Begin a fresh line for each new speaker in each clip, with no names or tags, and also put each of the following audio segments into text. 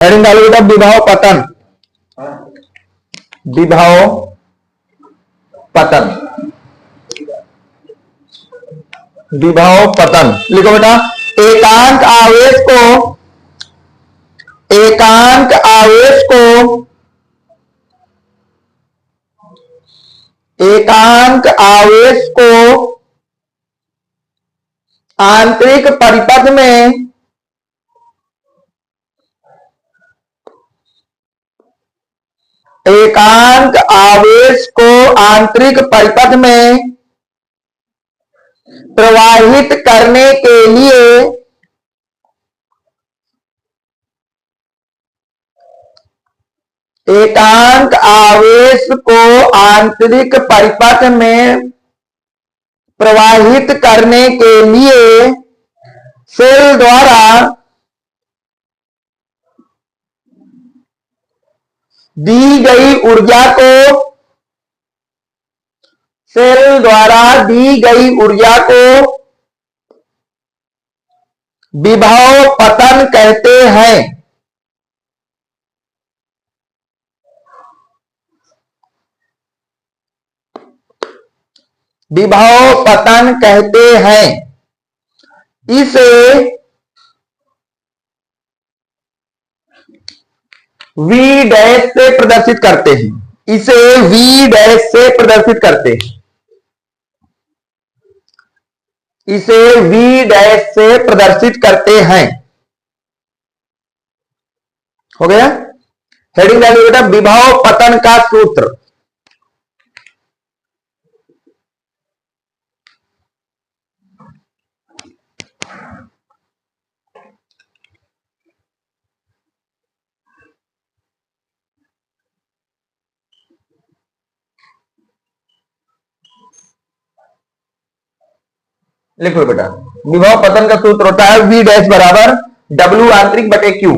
Heading डालिए बेटा विभव पतन। विभव पतन, विभव पतन लिखो बेटा। एकांक आवेश को, एकांक आवेश को, एकांक आवेश को आंतरिक परिपथ में, एकांक आवेश को आंतरिक परिपथ में प्रवाहित करने के लिए एकांक आवेश को आंतरिक परिपथ में प्रवाहित करने के लिए सेल द्वारा दी गई ऊर्जा को, सेल द्वारा दी गई ऊर्जा को विभव पतन कहते हैं। विभव पतन कहते हैं। इसे V डैश से प्रदर्शित करते हैं, इसे V डैश से प्रदर्शित करते हैं, इसे V डैश से प्रदर्शित करते हैं। हो गया। हेडिंग डालिए बेटा विभव पतन का सूत्र। लिखो बेटा विभव पतन का सूत्र होता है V डैश बराबर W आंतरिक बटे Q।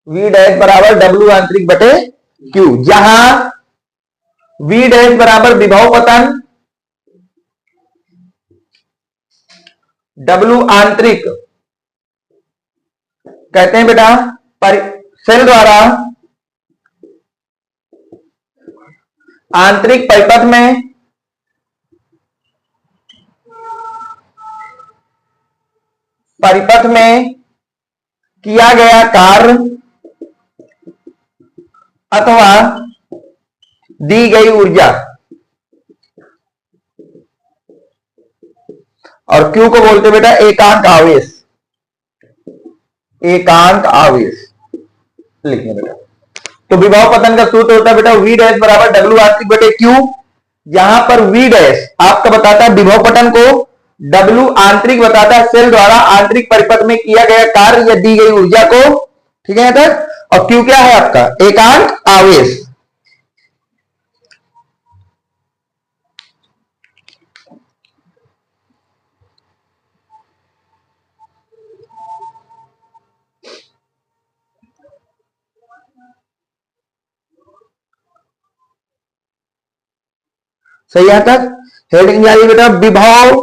V डैश बराबर W आंतरिक बटे Q, जहां V डैश बराबर विभव पतन, W आंतरिक कहते हैं बेटा सेल द्वारा आंतरिक परिपथ में किया गया कार्य अथवा दी गई ऊर्जा, और Q को बोलते बेटा एकांक आवेश। एकांक आवेश लिखना बेटा। तो विभव पतन का सूत्र होता है बेटा V डैश बराबर W आंतरिक बटे Q, यहां पर V डैश आपका बताता है विभव पतन को, W आंतरिक बताता है सेल द्वारा आंतरिक परिपथ में किया गया कार्य या दी गई ऊर्जा को। ठीक है तक। और Q क्या है आपका एकांक आवेश। सही है तक। हेडिंग जाइए बेटा विभव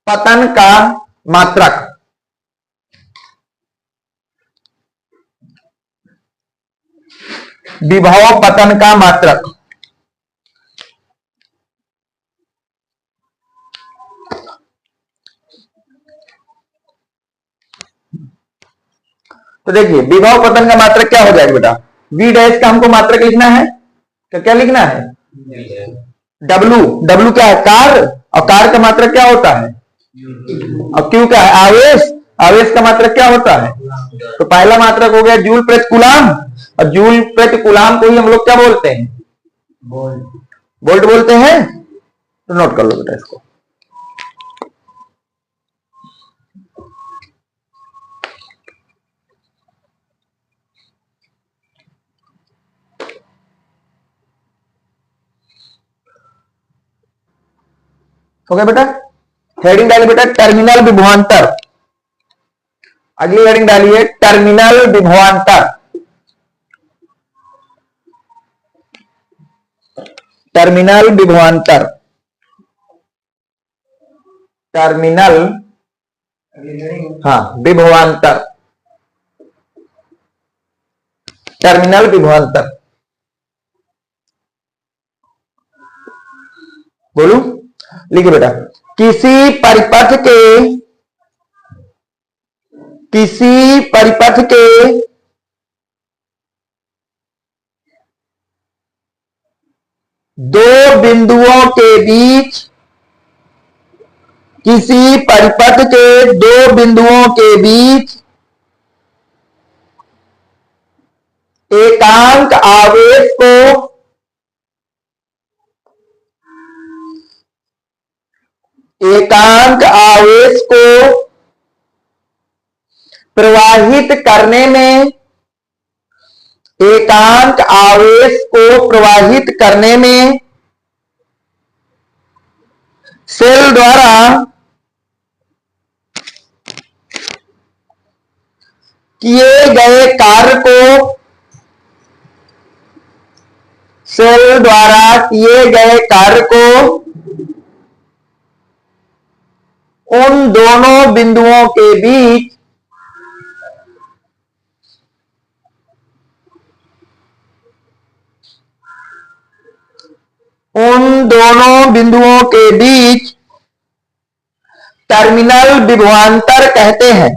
पतन का मात्रक। विभव पतन का मात्रक तो देखिए विभव पतन का मात्रक क्या हो जाएगा बेटा, V डैश का हमको मात्रक लिखना है, तो क्या लिखना है W क्या है कार्य, और कार्य का मात्रक क्या होता है, और Q क्या है आवेश, आवेश का मात्रक क्या होता है। तो पहला मात्रक हो गया जूल प्रति कूलाम, और जूल प्रति कूलाम को ही हम लोग क्या बोलते हैं वोल्ट बोलते हैं। तो नोट कर लो बेटा इसको। हो गया बेटा। हेडिंग डालिए बेटा टर्मिनल विभवांतर। अगली हेडिंग डालिए टर्मिनल विभवांतर। टर्मिनल विभवांतर, टर्मिनल विभवांतर, टर्मिनल विभवांतर। बोलू, लिखिए बेटा, किसी परिपथ के दो बिंदुओं के बीच, किसी परिपथ के दो बिंदुओं के बीच एकांक आवेश को प्रवाहित करने में, एकांक आवेश को प्रवाहित करने में सेल द्वारा किए गए कार्य को, सेल द्वारा किए गए कार्य को उन दोनों बिंदुओं के बीच टर्मिनल विभवांतर कहते हैं।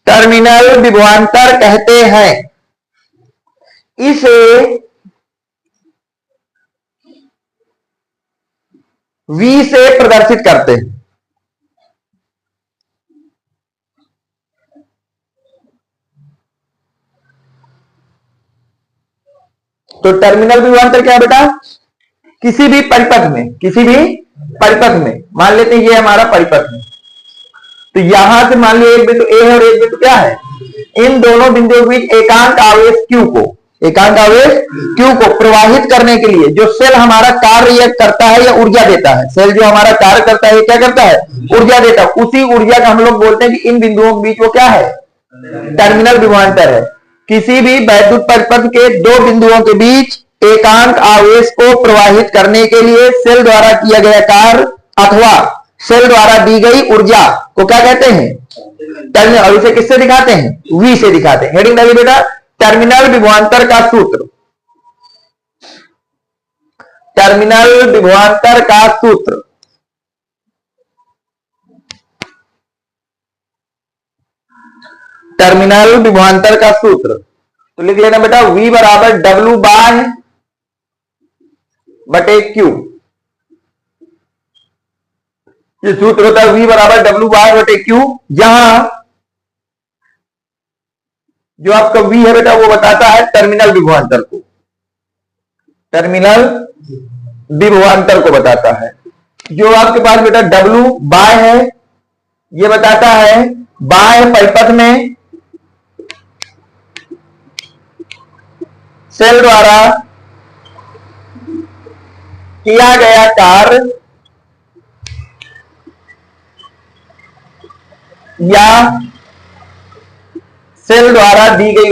टर्मिनल विभवांतर कहते हैं। इसे V से प्रदर्शित करते हैं। तो टर्मिनल विभवांतर क्या है बेटा? किसी भी परिपथ में, मान लेते हैं ये हमारा परिपथ है, तो यहां से मान लीजिए एक बिंदु ए है और एक बिंदु क्या है, इन दोनों बिंदुओं के बीच एकांक आवेश Q को प्रवाहित करने के लिए जो सेल हमारा कार्य करता है या ऊर्जा देता है, सेल जो हमारा कार्य करता है क्या करता है, ऊर्जा देता है, उसी ऊर्जा का हम लोग बोलते हैं कि इन बिंदुओं के बीच वो क्या है, टर्मिनल विभवांतर है। किसी भी वैद्युत परिपथ के दो बिंदुओं के बीच एकांक आवेश को प्रवाहित करने के लिए सेल द्वारा किया गया कार्य अथवा सेल द्वारा दी गई ऊर्जा को क्या कहते हैं, टर्मिनल। और इसे किससे दिखाते हैं, V से दिखाते हैं। हेडिंग डालिए बेटा, टर्मिनल विभवांतर का सूत्र, टर्मिनल विभवांतर का सूत्र। टर्मिनल विभवांतर का सूत्र तो लिख लेना बेटा, V बराबर W बाय बटे Q। ये सूत्र होता है V बराबर W बाय बटे Q, जहां जो आपका V है बेटा वो बताता है टर्मिनल विभवांतर को, टर्मिनल विभवांतर को बताता है। जो आपके पास बेटा W बाय है ये बताता है बाह्य परिपथ में सेल द्वारा किया गया कार्य या सेल द्वारा दी गई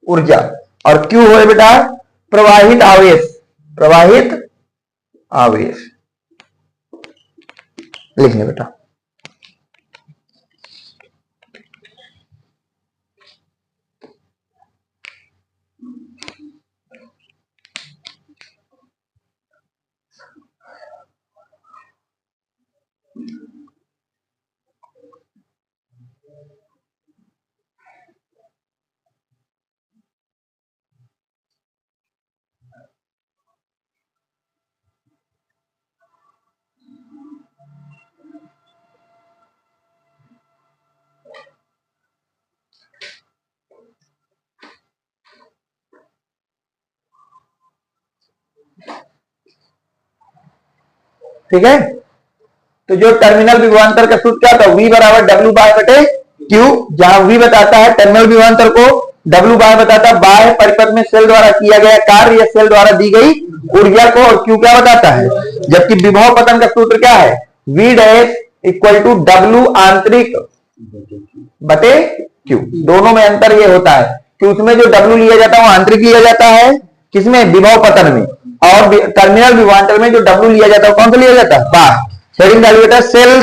ऊर्जा, और Q हो बेटा प्रवाहित आवेश लिखने बेटा। ठीक है, तो जो टर्मिनल विभवांतर का सूत्र क्या था, V बराबर W बाय बटे Q, जहां V बताता है टर्मिनल विभवांतर को, W बाय बताता है बाह्य परिपथ में सेल द्वारा किया गया कार्य या सेल द्वारा दी गई ऊर्जा को, और Q क्या बताता है जबकि विभव पतन का सूत्र क्या है, V dash equal to W आंतरिक बटे Q। दोनों में अंतर ये होता है कि उसमें जो W लिया जाता है वो आंतरिक लिया जाता है, किसमें, विभव पतन में, और टर्मिनल विभवांतर में जो W लिया जाता है कौन सा लिया जाता है, बाह्य। हेडिंग डालिए बेटा, सेल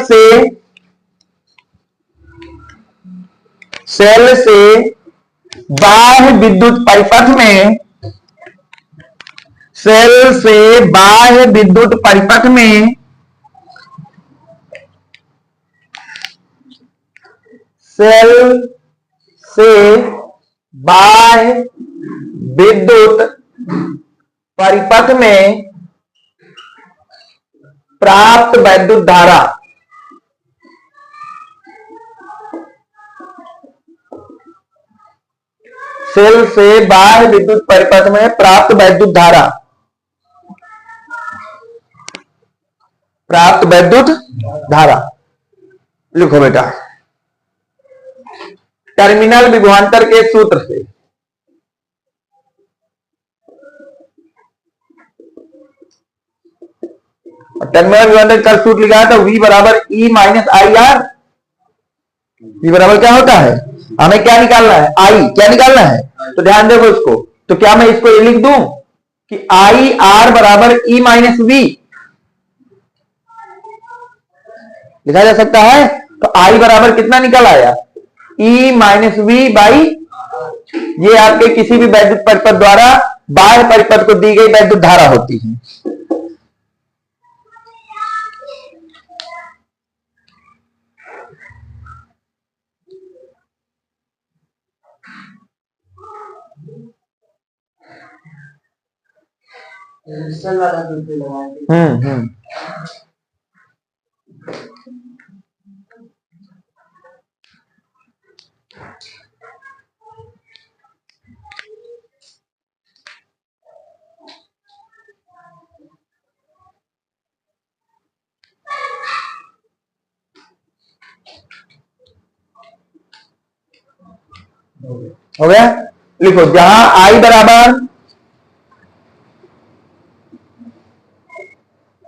से बाह्य विद्युत परिपथ में, सेल से बाह्य विद्युत परिपथ में सेल से बाह्य विद्युत परिपथ में प्राप्त वैद्युत धारा, सेल से बाह्य विद्युत परिपथ में प्राप्त वैद्युत धारा, प्राप्त वैद्युत धारा लिखो बेटा, टर्मिनल विभवांतर के सूत्र से, टर्मिनल विभवांतर का सूत्र लिखा है तो V बराबर E minus I are. V बराबर क्या होता है, हमें क्या निकालना है, I क्या निकालना है, तो ध्यान देखो इसको, तो क्या मैं इसको ये लिख दूं कि आई आर बराबर E माइनस V लिखा जा सकता है। तो I बराबर कितना निकल आया, E माइनस V बाई, ये आपके किसी भी वैद्युत परिपथ द्वारा बाह्य परिपथ को दी गई वैद्युत धारा होती है। हो गया, लिखो, जहां I बराबर,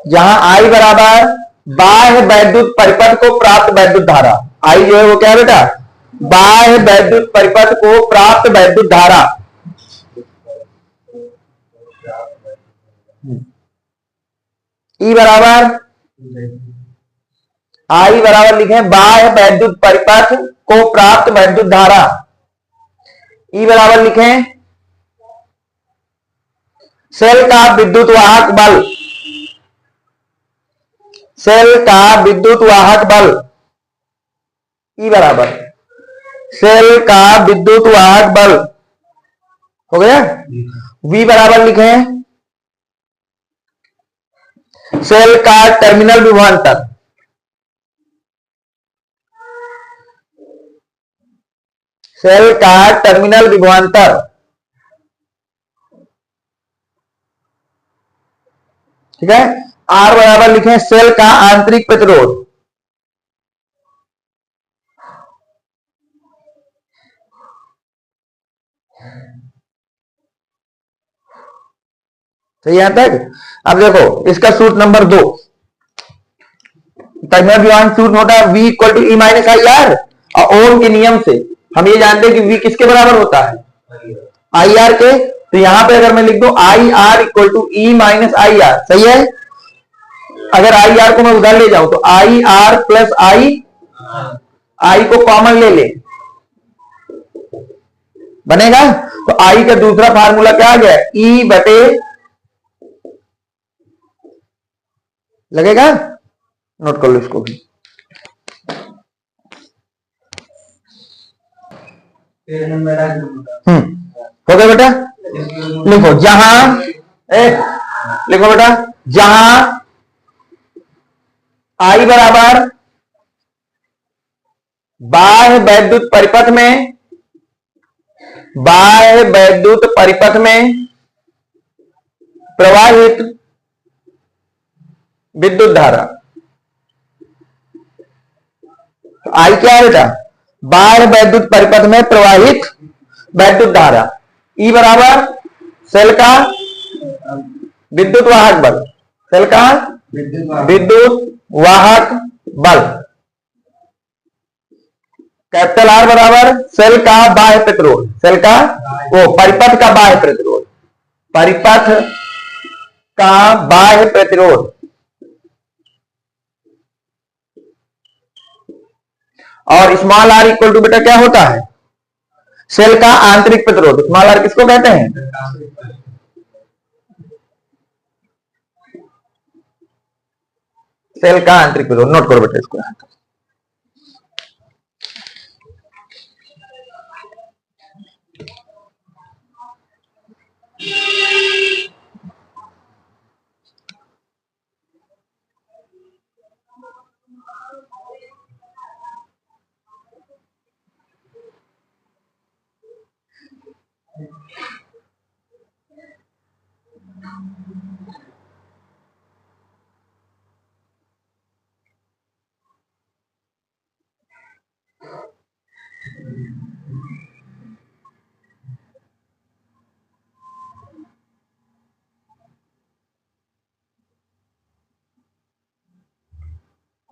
जहां I बराबर बाह्य वैद्युत परिपथ को प्राप्त वैद्युत धारा, I जो है वो क्या है बेटा, बाह्य वैद्युत परिपथ को प्राप्त वैद्युत धारा, E बराबर, I बराबर लिखे बाह्य वैद्युत परिपथ को प्राप्त वैद्युत धारा, E बराबर लिखें सेल का विद्युत वाहक बल, सेल का विद्युत वाहक बल, E बराबर सेल का विद्युत वाहक बल। हो गया, V बराबर लिखें सेल का टर्मिनल विभवांतर, सेल का टर्मिनल विभवांतर, ठीक है। R बराबर लिखें सेल का आंतरिक प्रतिरोध, सही यहां तक। अब देखो इसका सूत्र नंबर 2, टर्मिनल विभवांतर सूत्र होता है V equal to E minus I R, और ओम के नियम से हम ये जानते हैं कि V किसके बराबर होता है, आई आर के। तो यहां पे अगर मैं लिख दूं I R equal to E minus I R, सही है। अगर आई आर को मैं उधर ले जाऊं तो आई आर प्लस आई को कॉमन ले ले, बनेगा। तो आई का दूसरा फार्मूला क्या आ गया, E बटे, लगेगा, नोट कर लो इसको भी। हो गया बेटा, लिखो जहां, लिखो बेटा, जहां I बराबर बाह्य वैद्युत परिपथ में, बाह्य वैद्युत परिपथ में प्रवाहित विद्युत धारा, तो I क्या है बेटा, बाह्य वैद्युत परिपथ में प्रवाहित वैद्युत धारा, E बराबर सेल का विद्युत वाहक बल, सेल का विद्युत वाहक बल। कैपिटल आर बराबर सेल का बाह्य प्रतिरोध, सेल का परिपथ का बाह्य प्रतिरोध, परिपथ का बाह्य प्रतिरोध, और स्मॉल आर इक्वल टू बेटा क्या होता है, सेल का आंतरिक प्रतिरोध। स्मॉल आर किसको कहते हैं, सेल का आंतरिक प्रतिरोध। नोट करो बेटा इसको।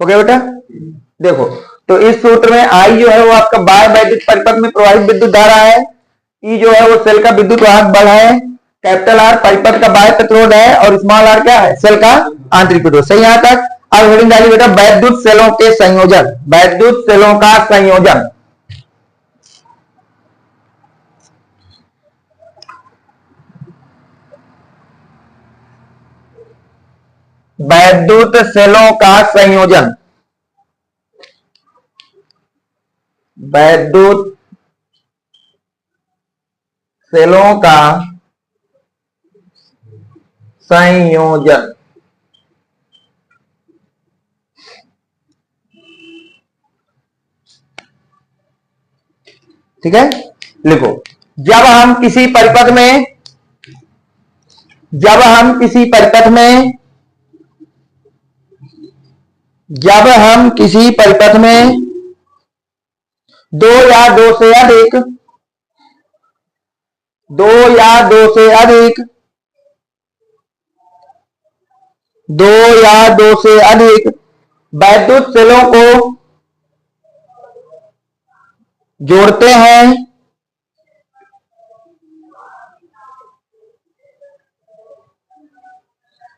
ओके बेटा, देखो तो इस सूत्र में आई जो है वो आपका बाह्य वैद्युत परिपथ में प्रवाहित विद्युत धारा है, ई जो है वो सेल का विद्युत वाहक बल है, कैपिटल आर परिपथ का बाह्य प्रतिरोध है, और स्मॉल आर क्या है, सेल का आंतरिक प्रतिरोध। सही यहां तक। अब हेडिंग डालिए बेटा वैद्युत सेलों के संयोजन, वैद्युत सेलों का संयोजन। वैद्युत सेलों का संयोजन, वैद्युत सेलों का संयोजन। ठीक है, लिखो जब हम किसी परिपथ में, जब हम किसी परिपथ में, जब हम किसी परिपथ में दो या दो से अधिक, दो या दो से अधिक, दो या दो से अधिक वैद्युत सेलों को जोड़ते हैं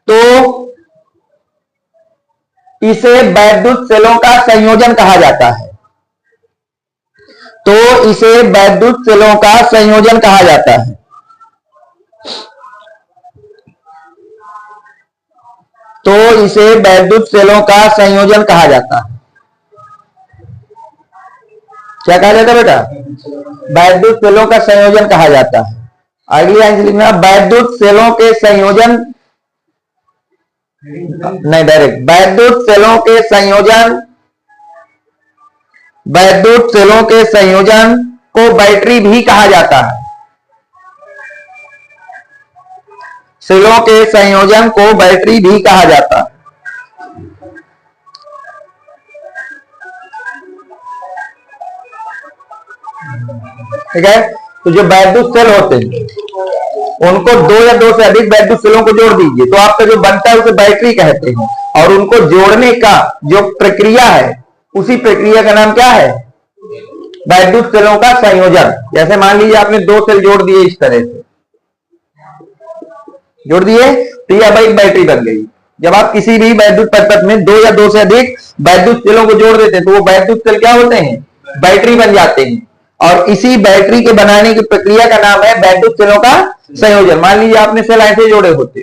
तो इसे वैद्युत सेलों का संयोजन कहा जाता है, तो इसे वैद्युत सेलों का संयोजन कहा जाता है। तो इसे वैद्युत सेलों का संयोजन कहा जाता है। क्या कहा जाता है बेटा, वैद्युत सेलों का संयोजन कहा जाता है। अगली लाइन से लिखना वैद्युत सेलों के संयोजन, नहीं डायरेक्ट वैद्युत सेलों के संयोजन, वैद्युत सेलों के संयोजन को बैटरी भी कहा जाता है। सेलों के संयोजन को बैटरी भी कहा जाता है। ठीक है, तो जो वैद्युत सेल होते हैं उनको दो या दो से अधिक वैद्युत सेलों को जोड़ दीजिए तो आपका जो बनता है उसे बैटरी कहते हैं, और उनको जोड़ने का जो प्रक्रिया है उसी प्रक्रिया का नाम क्या है, वैद्युत सेलों का संयोजन। जैसे मान लीजिए आपने दो सेल जोड़ दिए, इस तरह से जोड़ दिए तो यह एक बैटरी बन गई। जब आप किसी भी वैद्युत परिपथ में दो या दो से अधिक वैद्युत सेलों को जोड़ देते हैं तो वो वैद्युत सेल क्या होते हैं, बैटरी बन जाते हैं, और इसी बैटरी के बनाने की प्रक्रिया का नाम है वैद्युत सेलों का संयोजन। मान लीजिए आपने सेल ऐसे जोड़े होते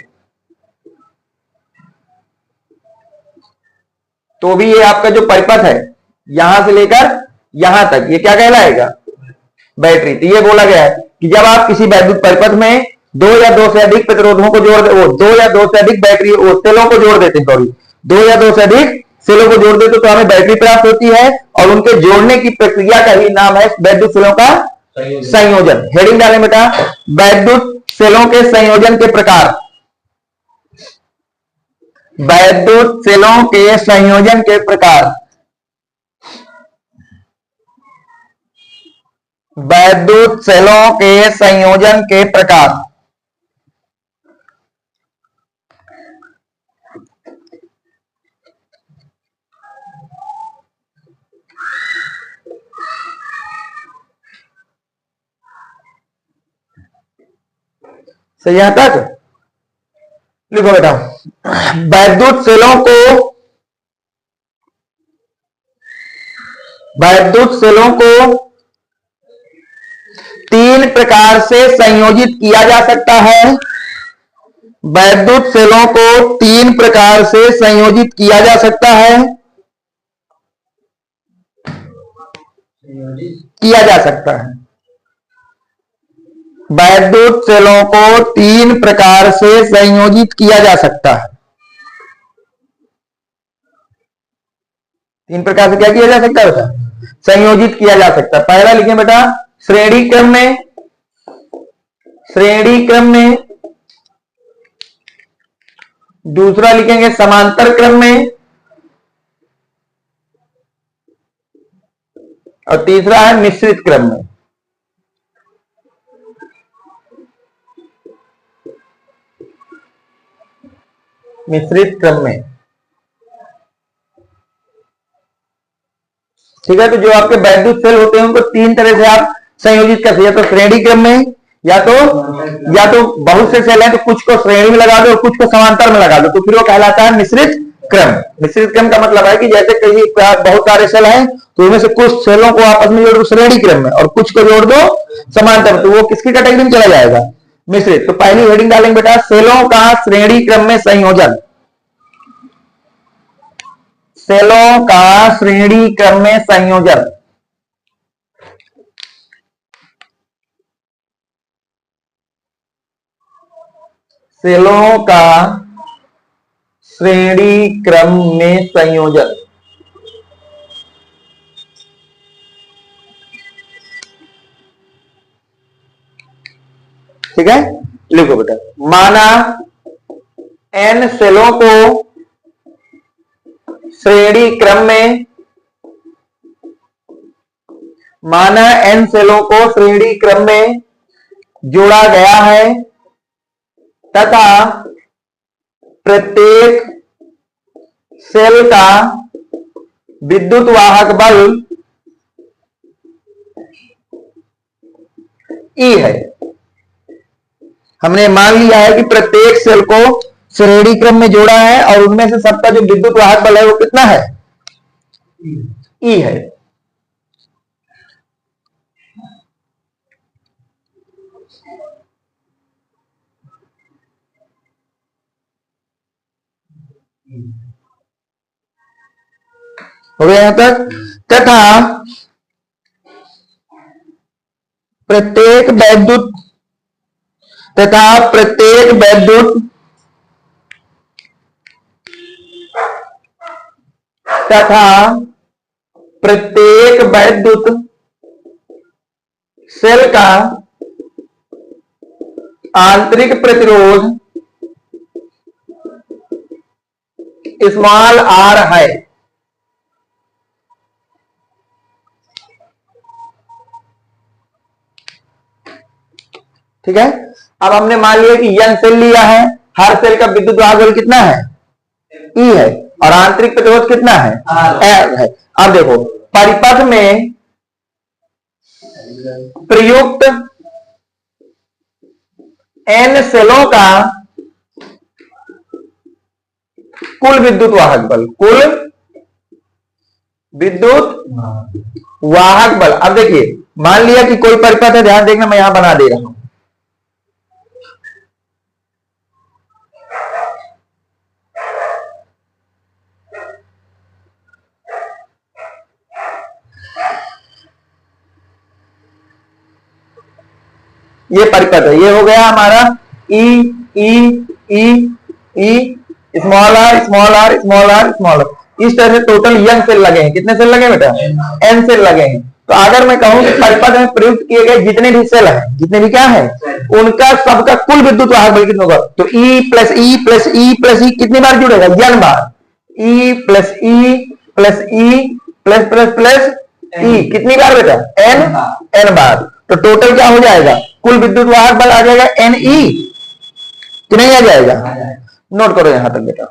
तो भी ये आपका जो परिपथ है यहां से लेकर यहां तक ये क्या कहलाएगा, बैटरी। तो ये बोला गया है कि जब आप किसी वैद्युत परिपथ में दो या दो से अधिक प्रतिरोधों को जोड़ दे, वो दो या दो से अधिक बैटरी सेलों को जोड़ देते हैं, सॉरी दो या दो से अधिक सेलों को जोड़ देते तो हमें बैटरी प्राप्त होती है, और उनके जोड़ने की प्रक्रिया का ही नाम है वैद्युत सेलों का संयोजन। हेडिंग डालें बेटा वैद्युत सेलों के संयोजन के प्रकार, वैद्युत सेलों के संयोजन के प्रकार, वैद्युत सेलों के संयोजन के प्रकार। सही यहां तक लिखो बेटा। वैद्युत सेलों को तीन प्रकार से संयोजित किया जा सकता है। वैद्युत सेलों को तीन प्रकार से संयोजित किया जा सकता है। किया जा सकता है। वैद्युत सेलों को तीन प्रकार से संयोजित किया जा सकता है। तीन प्रकार से क्या किया जा सकता है बेटा? संयोजित किया जा सकता है। पहला लिखें बेटा श्रेणी क्रम में, श्रेणी क्रम में। दूसरा लिखेंगे समांतर क्रम में, और तीसरा है मिश्रित क्रम में। मिश्रित क्रम में, ठीक है। तो जो आपके वैद्युत सेल होते हैं उनको तीन तरह से आप संयोजित कर सकते हैं, या तो श्रेणी क्रम में, या तो बहुत से सेल हैं तो कुछ को श्रेणी में लगा दो और कुछ को समांतर में लगा दो, तो फिर वो कहलाता है मिश्रित क्रम। मिश्रित क्रम का मतलब है कि जैसे कहीं बहुत सारे सेल हैं तो उनमें से कुछ सेलों को आपस में जोड़ दो श्रेणी क्रम में और कुछ को जोड़ दो समांतर, तो वो किसकी कैटेगरी में चला जाएगा? मिश्रित। तो पहली हेडिंग डालेंगे बेटा सेलों का श्रेणी क्रम में संयोजन। सेलों का श्रेणी क्रम में संयोजन। सेलों का श्रेणी क्रम में संयोजन। ठीक है, लिखो बेटा। माना n सेलों को श्रेणी क्रम में, माना n सेलों को श्रेणी क्रम में जोड़ा गया है तथा प्रत्येक सेल का विद्युत वाहक बल E है। हमने मान लिया है कि प्रत्येक सेल को श्रेणी क्रम में जोड़ा है और उनमें से सबका जो विद्युत वाहक बल है वो कितना है? E है। हो गया यहां तक? तथा प्रत्येक वैद्युत तथा प्रत्येक वैद्युत तथा प्रत्येक वैद्युत सेल का आंतरिक प्रतिरोध स्मॉल r है। ठीक है, अब हमने मान लिया कि n सेल लिया है, हर सेल का विद्युत वाहक बल कितना है? E है, और आंतरिक प्रतिरोध कितना है? R है। अब देखो परिपथ में प्रयुक्त n सेलों का कुल विद्युत वाहक बल, कुल विद्युत वाहक बल। अब देखिए मान लिया कि कोई परिपथ है, ध्यान देखना मैं यहां बना दे रहा हूं। ये परिपथ है, ये हो गया हमारा E E E E small r small r small r small r। इस तरह से टोटल n सेल लगे हैं। कितने सेल लगे बेटा? n सेल लगे हैं। तो अगर मैं कहूं कि परिपथ में प्रयुक्त किए गए जितने भी सेल हैं, जितने भी क्या है, उनका सबका कुल विद्युत वाहक बल कितना होगा? तो E plus E plus E plus E कितनी बार जुड़ेगा? n बार। E plus E plus E plus plus plus E कितनी बार बेटा? n बार। तो टोटल क्या हो जाएगा? कुल विद्युत वाहक बल आ जाएगा एन ई, कि नहीं आ जाएगा? नोट करो यहां तक बेटा।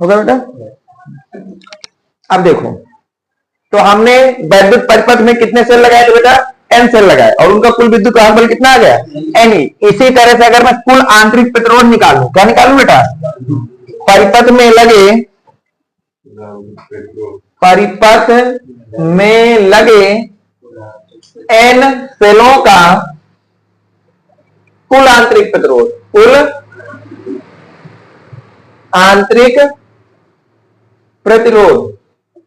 होगा बेटा। अब देखो, तो हमने वैद्युत परिपथ में कितने सेल लगाए थे बेटा? एन सेल लगाए, और उनका कुल विद्युत वाहक बल कितना आ गया? N E. इसी तरह से अगर मैं कुल आंतरिक प्रतिरोध निकालूं, क्या निकालूं बेटा? परिपथ में लगे एन सेलों का कुल आंतरिक प्रतिरोध, कुल आंतरिक प्रतिरोध,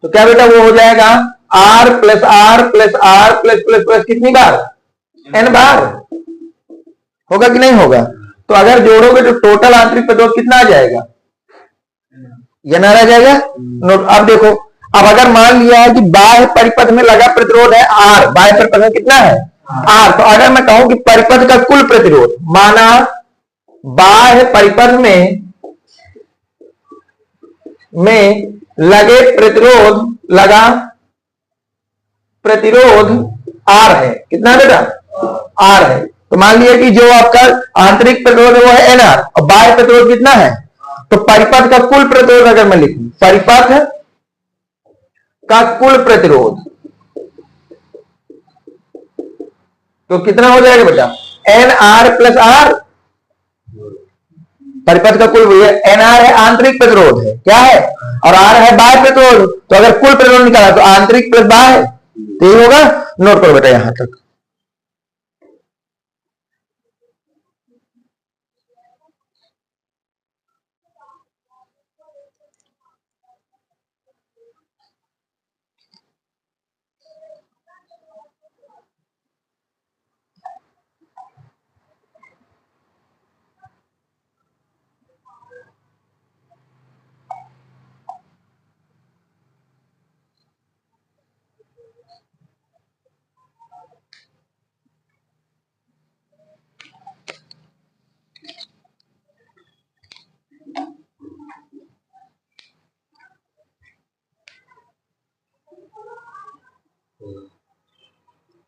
तो क्या बेटा वो हो जाएगा R plus R plus R plus plus plus कितनी बार? N बार। होगा कि नहीं होगा? तो अगर जोड़ोगे तो टोटल आंतरिक प्रतिरोध कितना आ जाएगा? N आ जाएगा। नोट। अब देखो, अब अगर मान लिया है कि बाह्य परिपथ में लगा प्रतिरोध है R, बाह्य परिपथ में कितना है? R। तो अगर मैं कहूं कि परिपथ का कुल प्रतिरोध, माना बाह्य परिपथ में लगे प्रतिरोध R है, कितना बेटा? R है। तो मान लिया कि जो आपका आंतरिक प्रतिरोध है वो है NR, और बाह्य प्रतिरोध कितना है? तो परिपथ का कुल प्रतिरोध अगर मैं लिखूं, परिपथ का कुल प्रतिरोध, तो कितना हो जाएगा बेटा? NR plus R। परिपथ का कुल NR है आंतरिक प्रतिरोध है, क्या है? और R है बाह्य प्रतिरोध। तो अगर कुल प्रतिरोध निकाला तो आंतरिक प्लस बाह्य, तो ये होगा। नोट करो बेटा यहां तक।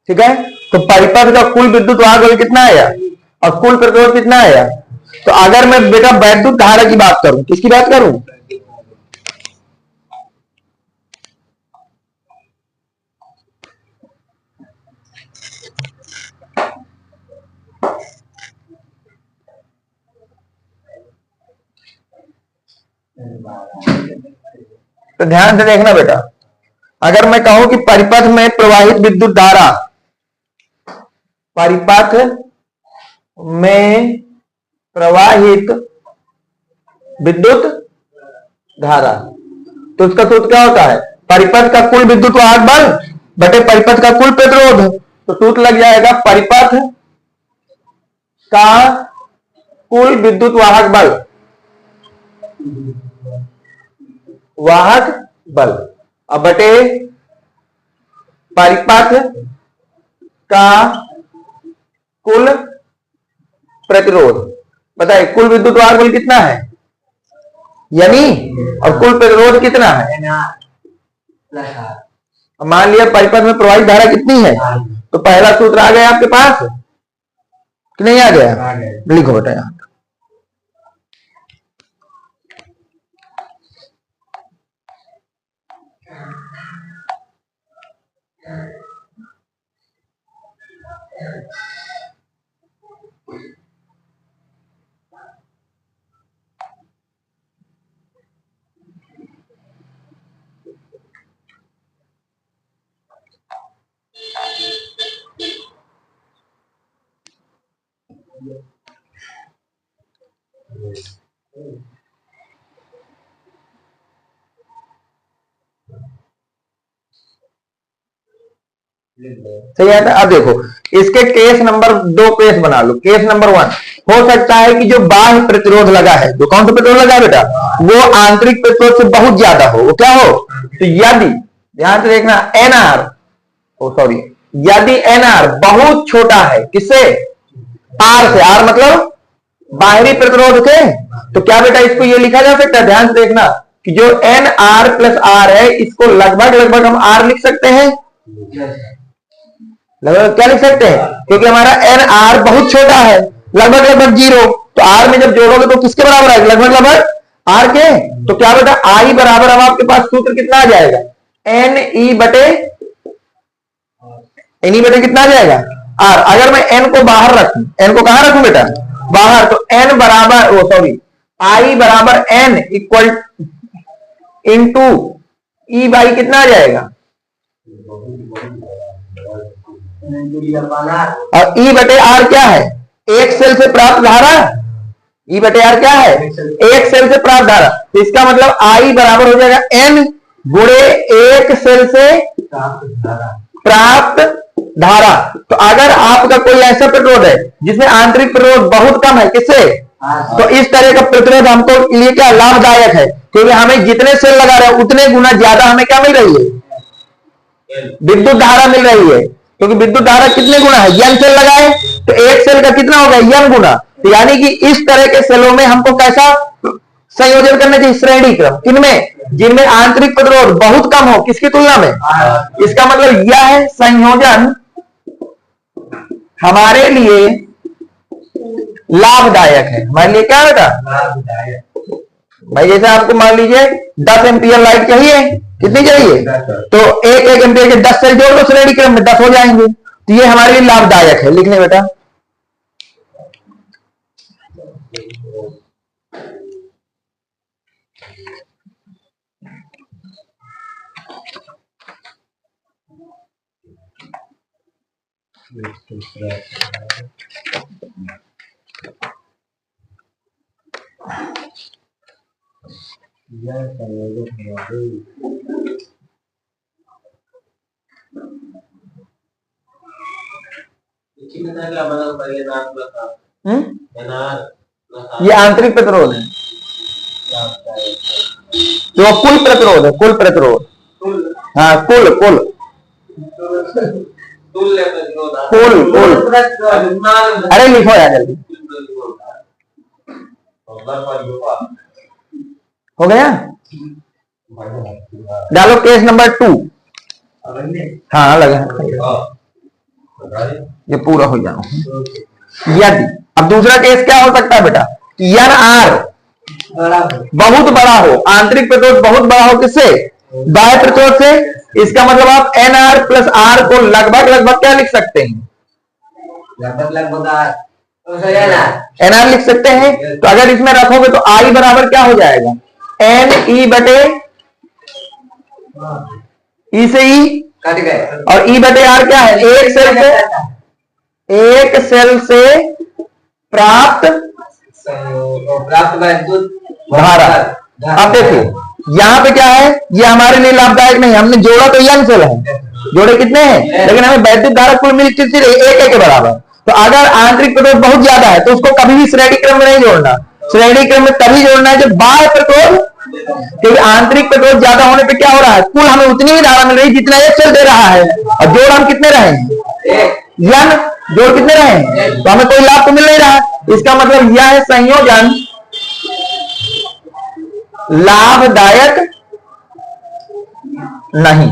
ठीक है। तो परिपथ का कुल विद्युत वाहक बल कितना आया और कुल प्रतिरोध कितना आया? तो अगर मैं बेटा वैद्युत धारा की बात करूं, किसकी बात करूं? तो ध्यान से देखना बेटा, अगर मैं कहूं कि परिपथ में प्रवाहित विद्युत धारा, परिपथ में प्रवाहित विद्युत धारा, तो उसका सूत्र क्या होता है? परिपथ का कुल विद्युत वाहक बल बटे परिपथ का कुल प्रतिरोध। तो सूत्र लग जाएगा परिपथ का कुल विद्युत वाहक बल अब बटे परिपथ का कुल प्रतिरोध। बताइए कुल विद्युत वाहक बल कितना है यानी, और कुल प्रतिरोध कितना है? मान लिया परिपथ में प्रवाहित धारा कितनी है, तो पहला सूत्र आ गया आपके पास कि नहीं आ गया? लिखो बेटा यहां। सही है। अब देखो इसके केस नंबर 2 केस बना लो। केस नंबर 1, हो सकता है कि जो बाह्य प्रतिरोध लगा है, जो कौन सा प्रतिरोध लगा है बेटा, वो आंतरिक प्रतिरोध से बहुत ज्यादा हो। वो क्या हो? तो यदि ध्यान से देखना एनआर, सॉरी, यदि एनआर बहुत छोटा है, किससे? आर से। आर मतलब बाहरी प्रतिरोध के। तो क्या बेटा इसको ये लिखा जा सकता है? ध्यान से देखना कि जो एन आर प्लस आर है, इसको लगभग लगभग हम आर लिख सकते हैं। लगभग क्या लिख सकते हैं? क्योंकि हमारा एन आर बहुत छोटा है, लगभग लगभग 0। तो आर में जब जोड़ोगे तो किसके बराबर आएगा? लगभग लगभग आर के, तो क्या बेटा आई बराबर, अब आपके पास सूत्र कितना आ जाएगा, एन ई बटे कितना आ जाएगा आर। अगर मैं एन को बाहर रखूं, एन को कहां रखूं बेटा बाहर, तो एन बराबर सॉरी आई बराबर N equal into E by कितना आ जाएगा, और ई बटे आर क्या है, एक सेल से प्राप्त धारा, ई बटे आर क्या है, एक सेल से प्राप्त धारा। तो इसका मतलब आई बराबर हो जाएगा एन गुणे एक सेल से प्राप्त धारा। तो अगर आपका कोई ऐसा प्रतिरोध है जिसमें आंतरिक प्रतिरोध बहुत कम है, किससे, तो इस तरह का प्रतिरोध हमको लिए क्या लाभदायक है, क्योंकि हमें जितने सेल लगा रहे हैं उतने गुना ज्यादा हमें क्या मिल रही है, विद्युत धारा मिल रही है। क्योंकि विद्युत धारा कितने गुना है, n सेल लगाए तो एक सेल का कितना होगा n गुना। तो यानी कि इस तरह के सेलों में हमको कैसा संयोजन करना चाहिए, श्रेणी क्रम, किनमें, जिनमें आंतरिक प्रतिरोध बहुत कम हो, किसकी तुलना में। इसका मतलब यह है संयोजन हमारे लिए लाभदायक है। हमारे लिए क्या बेटा लाभदायक। भाई जैसे आपको मान लीजिए 10 एम्पियर लाइट चाहिए, कितनी चाहिए, तो एक एक एम्पियर के 10 सेल जोड़ दो श्रेणी क्रम में 10 हो जाएंगे, तो ये हमारे लिए लाभदायक है। लिखने बेटा ये आंतरिक प्रतिरोध है, जो कुल प्रतिरोध है, कुल प्रतिरोध, हाँ कुल कुल कुल कुल, अरे लिखो यार जल्दी, हो गया, डालो केस नंबर 2। हाँ लगा, ये पूरा हो जाओ। यदि अब दूसरा केस क्या हो सकता है बेटा, एन आर बहुत बड़ा हो, आंतरिक प्रतिरोध बहुत बड़ा हो, किससे, बाह्य प्रतिरोध से। इसका मतलब आप एन आर प्लस आर को लगभग लगभग क्या लिख सकते हैं, एन आर लिख सकते हैं। तो अगर इसमें रखोगे तो आई बराबर क्या हो जाएगा, एन ई बटे ई से ई कट गए, और ई बटे आर क्या है, एक सेल से प्राप्त धारा। अब देखिए यहाँ पे क्या है, ये हमारे लिए लाभदायक नहीं, हमने जोड़ा तो n सेल है, जोड़े कितने हैं, लेकिन हमें वैद्युत धारा कुल मिली कितनी रही, एक के बराबर। तो अगर आंतरिक प्रतिरोध बहुत ज्यादा है तो उसको कभी भी श्रेणी क्रम में नहीं जोड़ना, श्रेणी क्रम में तभी जोड़ना है जब बाह्य प्रतिरोध, क्योंकि आंतरिक प्रतिरोध ज्यादा होने पे क्या हो रहा है, कुल हमें उतनी ही धारा मिल रही है जितना एक सेल दे रहा है, और जोड़ हम कितने रहे हैं, n जोड़ कितने रहे हैं, तो हमें कोई लाभ तो मिल नहीं रहा। इसका मतलब यह है संयोजन लाभदायक नहीं।